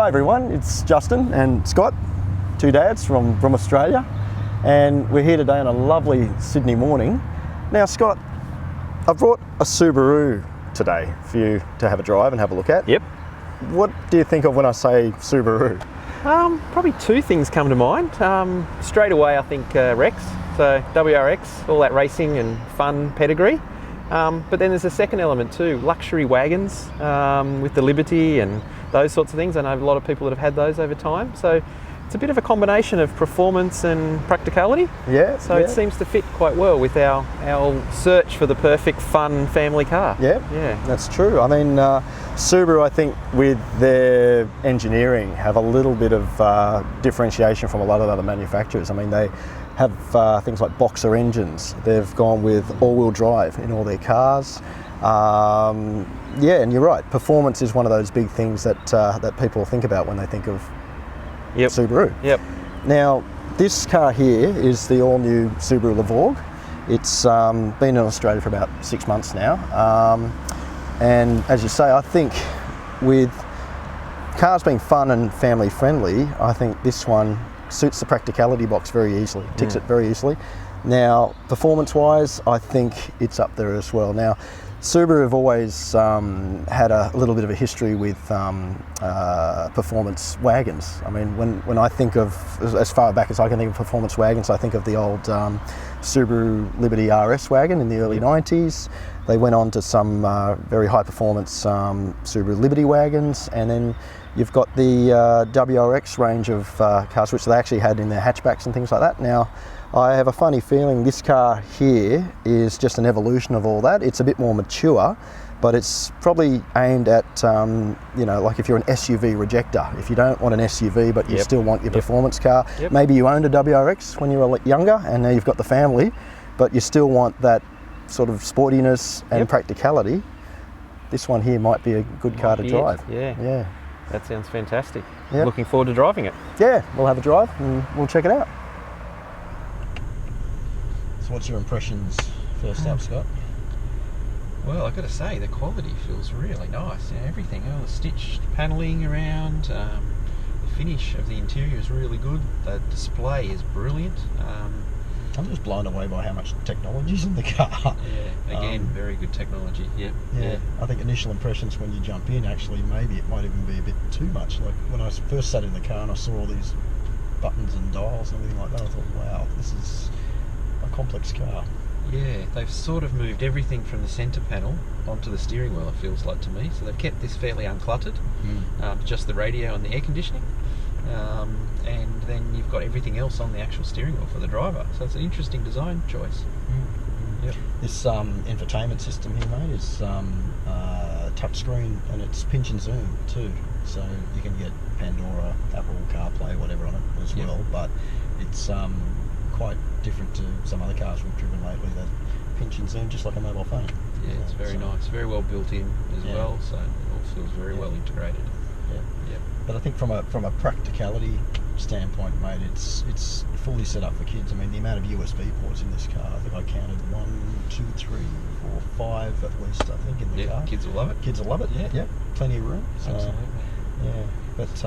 Hi everyone, it's Justin and Scott, two dads from Australia, and we're here today on a lovely Sydney morning. Now Scott, I've brought a Subaru today for you to have a drive and have a look at. Yep. What do you think of when I say Subaru? Probably two things come to mind. Straight away I think Rex, so WRX, all that racing and fun pedigree. But then there's a second element too, luxury wagons with the Liberty and those sorts of things. I know a lot of people that have had those over time. So it's a bit of a combination of performance and practicality. Yeah. So it seems to fit quite well with our search for the perfect fun family car. Yeah, that's true. I mean, Subaru, I think with their engineering have a little bit of differentiation from a lot of other manufacturers. I mean, they have things like boxer engines. They've gone with all-wheel drive in all their cars. Yeah, and you're right. Performance is one of those big things that people think about when they think of Subaru. Yep. Now, this car here is the all-new Subaru Levorg. It's been in Australia for about 6 months now. And as you say, I think with cars being fun and family friendly, I think this one suits the practicality box very easily, ticks it very easily. Now, performance-wise, I think it's up there as well. Now, Subaru have always had a little bit of a history with performance wagons. I mean, when I think of, as far back as I can think of performance wagons, I think of the old Subaru Liberty RS wagon in the early 90s. They went on to some very high performance Subaru Liberty wagons, and then you've got the WRX range of cars which they actually had in their hatchbacks and things like that. Now, I have a funny feeling this car here is just an evolution of all that. It's a bit more mature, but it's probably aimed at, you know, like if you're an SUV rejecter, if you don't want an SUV but you still want your performance car, maybe you owned a WRX when you were younger and now you've got the family, but you still want that sort of sportiness and practicality. This one here might be a good car to drive. Yeah. That sounds fantastic. Yep. Looking forward to driving it. Yeah, we'll have a drive and we'll check it out. So what's your impressions first up, Scott? Well, I've got to say, the quality feels really nice. You know, everything, all the stitched panelling around, the finish of the interior is really good. The display is brilliant. I'm just blown away by how much technology's in the car. Yeah, again, very good technology. Yeah, I think initial impressions when you jump in, actually, maybe it might even be a bit too much. Like when I first sat in the car and I saw all these buttons and dials and everything like that, I thought, wow, this is a complex car. Yeah, they've sort of moved everything from the centre panel onto the steering wheel, it feels like to me. So they've kept this fairly uncluttered, just the radio and the air conditioning. And then you've got everything else on the actual steering wheel for the driver. So it's an interesting design choice. Yep. This infotainment system here, mate, is touchscreen and it's pinch and zoom too. So you can get Pandora, Apple CarPlay, whatever on it as well. But it's quite different to some other cars we've driven lately that pinch and zoom just like a mobile phone. Yeah, it's very nice, very well built in as well, so it all feels very well integrated. Yeah. But I think from a practicality standpoint, mate, it's fully set up for kids. I mean, the amount of USB ports in this car, I think I counted 1, 2, 3, 4, 5 at least, I think, in the car. Kids will love it. Kids will love it, yeah. Plenty of room. So, absolutely. Yeah, but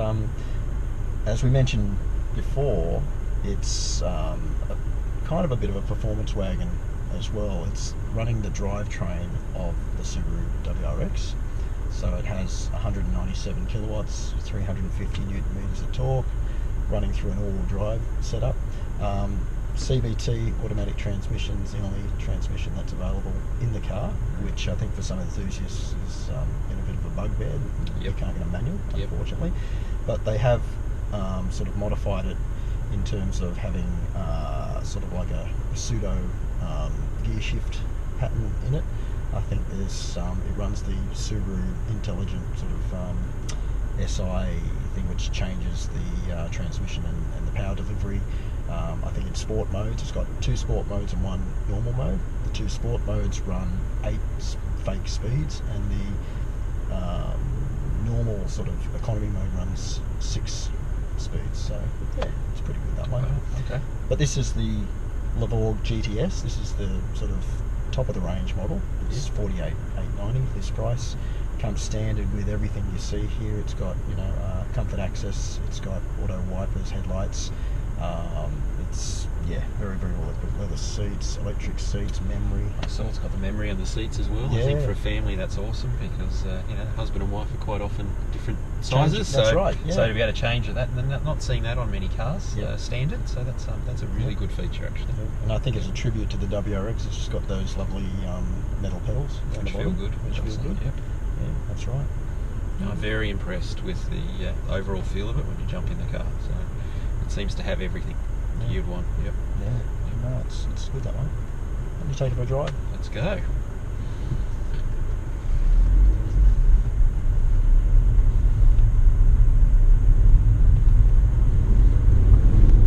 as we mentioned before, it's kind of a bit of a performance wagon as well. It's running the drivetrain of the Subaru WRX. So it has 197 kilowatts, 350 newton meters of torque, running through an all-wheel drive setup. CVT automatic transmission is the only transmission that's available in the car, which I think for some enthusiasts is been a bit of a bugbear. You can't get a manual, unfortunately. But they have sort of modified it in terms of having sort of like a pseudo gear shift pattern in it. I think there's it runs the Subaru intelligent sort of SI thing, which changes the transmission and the power delivery. I think in sport modes, it's got 2 sport modes and 1 normal mode. The 2 sport modes run 8 fake speeds, and the normal sort of economy mode runs 6 speeds. So yeah, it's pretty good that way. Okay. But this is the Levorg GTS. This is the sort of top of the range model. It's $48,890 this price. comes standard with everything you see here. It's got, you know, comfort access. It's got auto wipers, headlights. It's very, very well equipped. Leather seats, electric seats, memory. I saw it's got the memory on the seats as well. Yeah. I think for a family that's awesome because you know, husband and wife are quite often different sizes. That's so, right. Yeah. So to be able to change that, and not seeing that on many cars standard. So that's a really good feature actually. And I think it's a tribute to the WRX. It's just got those lovely metal pedals down Which the feel bottom, good. which feel good. Yep. Yeah, that's right. I'm very impressed with the overall feel of it when you jump in the car. So it seems to have everything you'd want. Yep. Yeah. No, it's good that one. Let me take it for a drive. Let's go.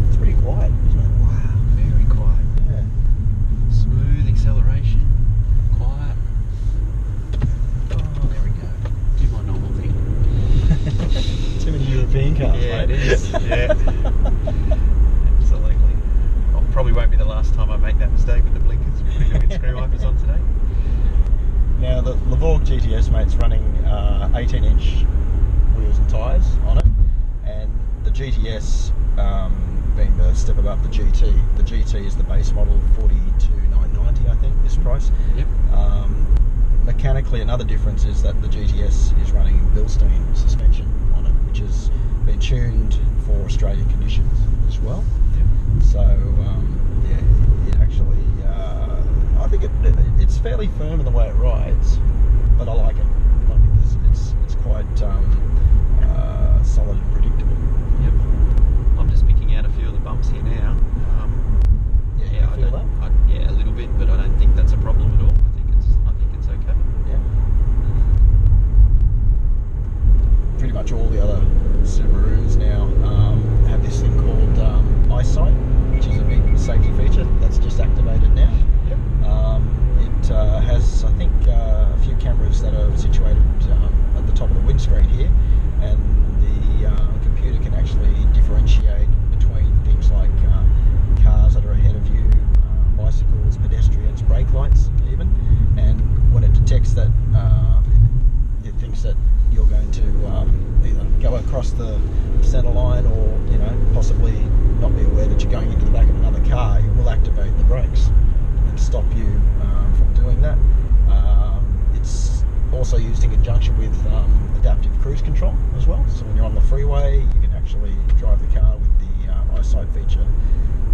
It's pretty quiet, isn't it? Wow, very quiet. Yeah. Smooth acceleration. Quiet. Oh, there we go. Do my normal thing. Too many European cars, Yeah, mate. it is. Yeah. Absolutely. Oh, probably won't be the last time I make that mistake with the blinkers. We're putting the windscreen wipers on today. Now the Levorg GTS, mate's running 18-inch wheels and tyres on it, and the GTS being the step above the GT. The GT is the base model, 42,990, I think, this price. Yep. Mechanically, another difference is that the GTS is running Bilstein suspension on it, which has been tuned for Australian conditions as well. Yep. So it actually, I think it's fairly firm in the way it rides, but I like it. It's quite solid and predictable. Yep. I'm just picking out a few of the bumps here now. You feel that? Yeah, a little bit, but I don't think that's a problem at all. I think it's okay. Yeah. Pretty much all the other Subarus now have this thing called eyesight, which is a big safety feature that's just activated now. Yep. It has, I think, a few cameras that are situated at the top of the windscreen here, and the computer can actually differentiate between things like cars that are ahead of you, bicycles, pedestrians, brake lights even, and when it detects that it thinks that you're going to either go across the centre line or, you know, possibly not be aware that you're going into the back of another car, it will activate the brakes and stop you from doing that. It's also used in conjunction with adaptive cruise control as well. So when you're on the freeway, you can actually drive the car with the eyesight feature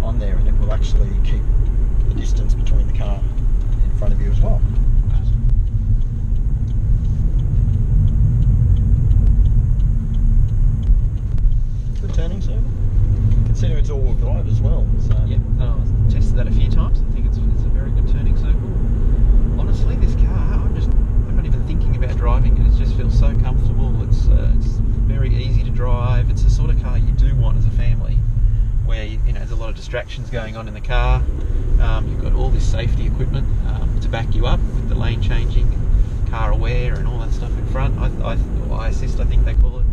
on there, and it will actually keep the distance between the car in front of you as well. Good turning circle. Considering it's all-wheel drive as well. So. Yep. I've tested that a few times. I think it's a very good turning circle. Honestly, this car, I'm not even thinking about driving it. It just feels so comfortable. It's very easy to drive. It's the sort of car you do want as a family, where you know there's a lot of distractions going on in the car. You've got all this safety equipment to back you up with the lane changing, car aware, and all that stuff in front. Or iAssist, I think they call it.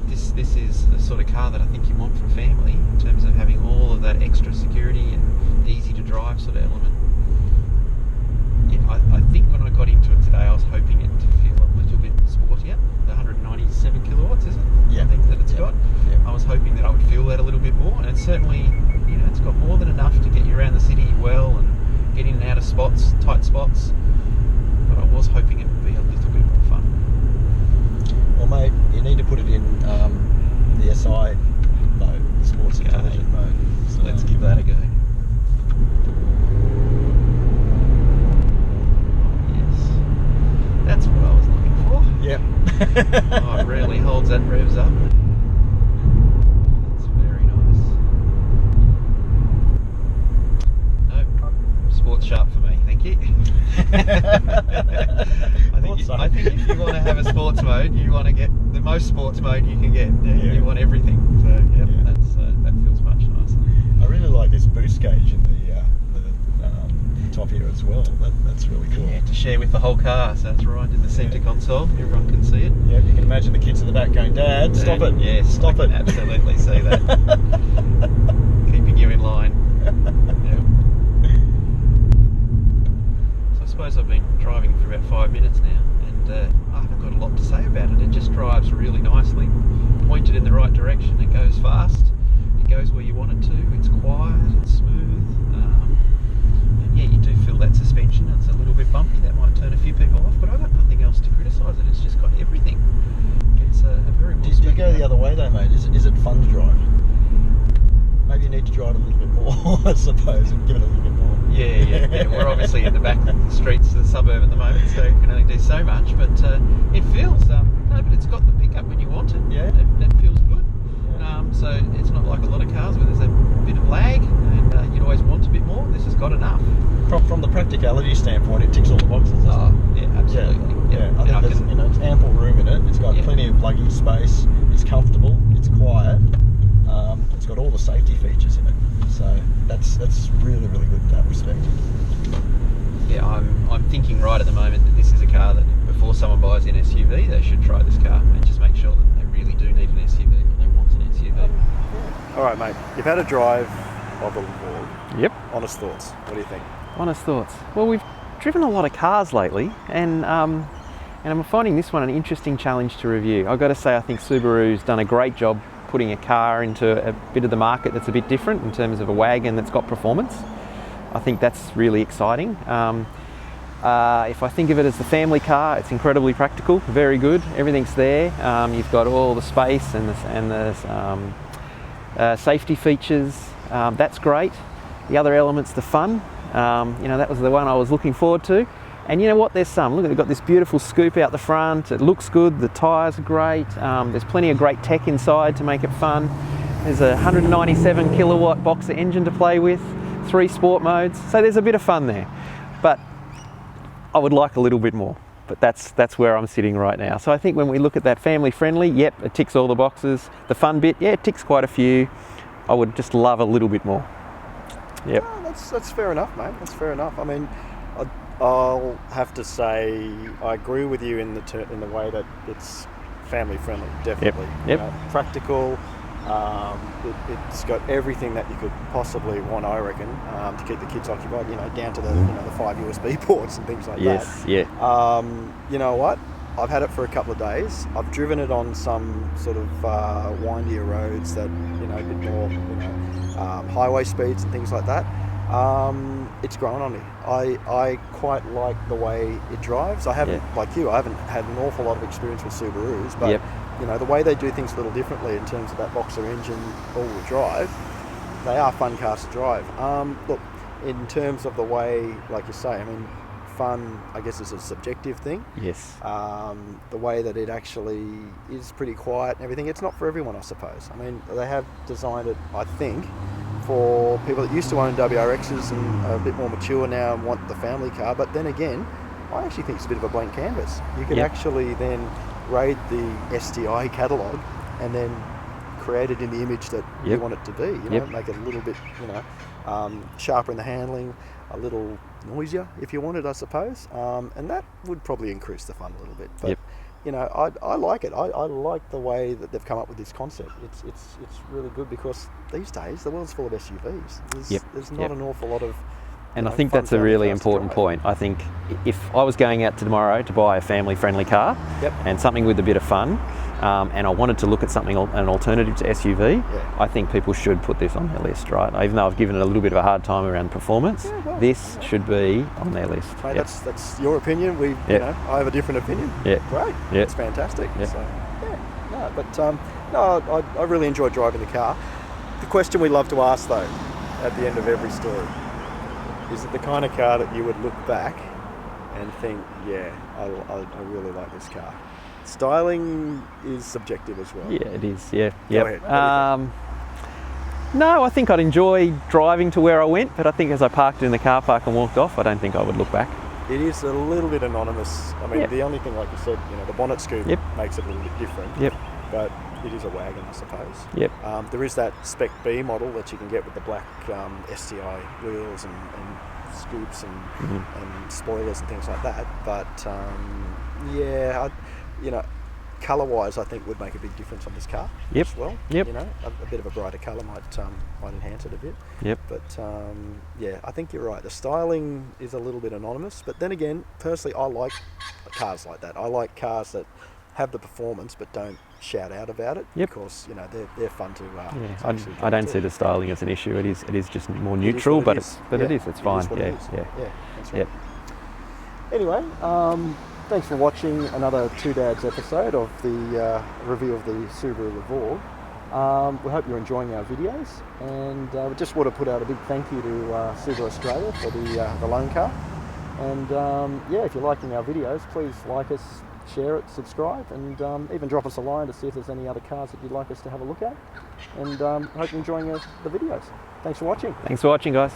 This is the sort of car that I think you want for a family in terms of having all of that extra security and easy to drive sort of element. Yeah, I think when I got into it today, I was hoping it to feel a little bit sportier. The 197 kilowatts, is it? Yeah. I think that it's got. Yeah. I was hoping that I would feel that a little bit more, and it's certainly, you know, it's got more than enough to get you around the city well and get in and out of spots, tight spots. But I was hoping it would be a little bit more fun. Well, mate, you need to put it in the SI mode, the Sports Intelligent mode. So let's give that a go. Yes, that's what I was looking for. Yep. Oh, it really holds that revs up. That's very nice. Nope, sports sharp for me, thank you. I think if you want to have a sports mode, you want to get the most sports mode you can get. Yeah. You want everything. So that feels much nicer. I really like this boost gauge in the top here as well. That's really cool. Yeah, to share with the whole car. So it's right in the centre console. Everyone can see it. Yeah, you can imagine the kids in the back going, "Dad, stop it! Yes, stop it!" Absolutely see that. Keeping you in line. Yeah. So I suppose I've been driving for about 5 minutes now, and I haven't got a lot to say about it. It just drives really nicely, pointed in the right direction. It goes fast. It goes where you want it to. It's quiet. It's smooth. And yeah, you do feel that suspension. It's a little bit bumpy. That might turn a few people off, but I've got nothing else to criticise it. It's just got everything. It's a very well. Do you go the other way though, mate? Is it fun to drive? Maybe you need to drive a little bit more, I suppose, and give it a little bit more. Yeah. We're obviously in the back streets of the suburb at the moment, so you can only do so much. But it feels but it's got the pickup when you want it. Yeah. It feels good. So it's not like a lot of cars where there's a bit of lag, and you'd always want a bit more. This has got enough. From the practicality standpoint, it ticks all the boxes, doesn't it? Yeah, absolutely. Yeah. I think there's, there's ample room in it. It's got plenty of luggage space. It's comfortable. It's quiet. It's got all the safety features in it. So that's really, really good in that respect. Yeah, I'm thinking right at the moment that this is a car that before someone buys an SUV, they should try this car and just make sure that they really do need an SUV or they want an SUV. All right, mate. You've had a drive of the Levorg. Yep. Honest thoughts. What do you think? Honest thoughts. Well, we've driven a lot of cars lately, and I'm finding this one an interesting challenge to review. I've got to say, I think Subaru's done a great job putting a car into a bit of the market that's a bit different in terms of a wagon that's got performance. I think that's really exciting. If I think of it as the family car, it's incredibly practical, very good. Everything's there. You've got all the space and the safety features. That's great. The other element's the fun. That was the one I was looking forward to. And you know what, there's some. Look, they've got this beautiful scoop out the front. It looks good, the tyres are great. There's plenty of great tech inside to make it fun. There's a 197 kilowatt Boxer engine to play with, 3 sport modes. So there's a bit of fun there. But I would like a little bit more. But that's where I'm sitting right now. So I think when we look at that family friendly, yep, it ticks all the boxes. The fun bit, yeah, it ticks quite a few. I would just love a little bit more. Yep. Oh, that's fair enough, mate. That's fair enough. I mean, I'll have to say I agree with you in the way that it's family friendly, definitely. Yep. Practical. It's got everything that you could possibly want, I reckon, to keep the kids occupied. Down to the 5 USB ports and things like that. Yes. Yeah. You know what? I've had it for a couple of days. I've driven it on some sort of windier roads that a bit more highway speeds and things like that. It's grown on me. I quite like the way it drives. I haven't, like you, I haven't had an awful lot of experience with Subarus, but the way they do things a little differently in terms of that Boxer engine, all-wheel drive, they are fun cars to drive. Look, in terms of the way, like you say, I mean, fun, I guess, is a subjective thing. Yes. The way that it actually is pretty quiet and everything, it's not for everyone, I suppose. I mean, they have designed it, I think, for people that used to own WRXs and are a bit more mature now and want the family car. But then again, I actually think it's a bit of a blank canvas. You can actually then raid the STI catalogue and then create it in the image that you want it to be. Make it a little bit, sharper in the handling, a little noisier if you wanted, I suppose. And that would probably increase the fun a little bit. But I like it. I like the way that they've come up with this concept. It's really good because these days the world's full of SUVs. There's not an awful lot of. And I think that's a really important point. I think if I was going out tomorrow to buy a family-friendly car and something with a bit of fun, and I wanted to look at something, an alternative to SUV, I think people should put this on their list, right? Even though I've given it a little bit of a hard time around performance, this should be on their list. Mate, that's your opinion. I have a different opinion. Great. It's fantastic. So, I really enjoyed driving the car. The question we love to ask, though, at the end of every story, is it the kind of car that you would look back and think, I really like this car? Styling is subjective as well. Yeah, it is. Yeah. Go ahead. No, I think I'd enjoy driving to where I went, but I think as I parked in the car park and walked off, I don't think I would look back. It is a little bit anonymous. I mean, the only thing, like you said, the bonnet scoop makes it a little bit different. But it is a wagon, I suppose. There is that Spec B model that you can get with the black STI wheels and scoops and spoilers and things like that. But colour-wise, I think would make a big difference on this car Yep. as well. Yep. You know, a bit of a brighter colour might enhance it a bit. Yep. But yeah, I think you're right. The styling is a little bit anonymous, but then again, personally, I like cars like that. I like cars that have the performance but don't shout out about it. Yep. Because you know they're fun to. I don't see the styling as an issue. It is just more neutral, but it's fine. It is what it is. Yeah, that's right. Yep. Anyway, thanks for watching another Two Dads episode of the review of the Subaru Levorg. We hope you're enjoying our videos, and we just want to put out a big thank you to Subaru Australia for the loan car. And yeah, if you're liking our videos, please like us, share it, subscribe, and even drop us a line to see if there's any other cars that you'd like us to have a look at. And hope you're enjoying the videos. Thanks for watching. Thanks for watching, guys.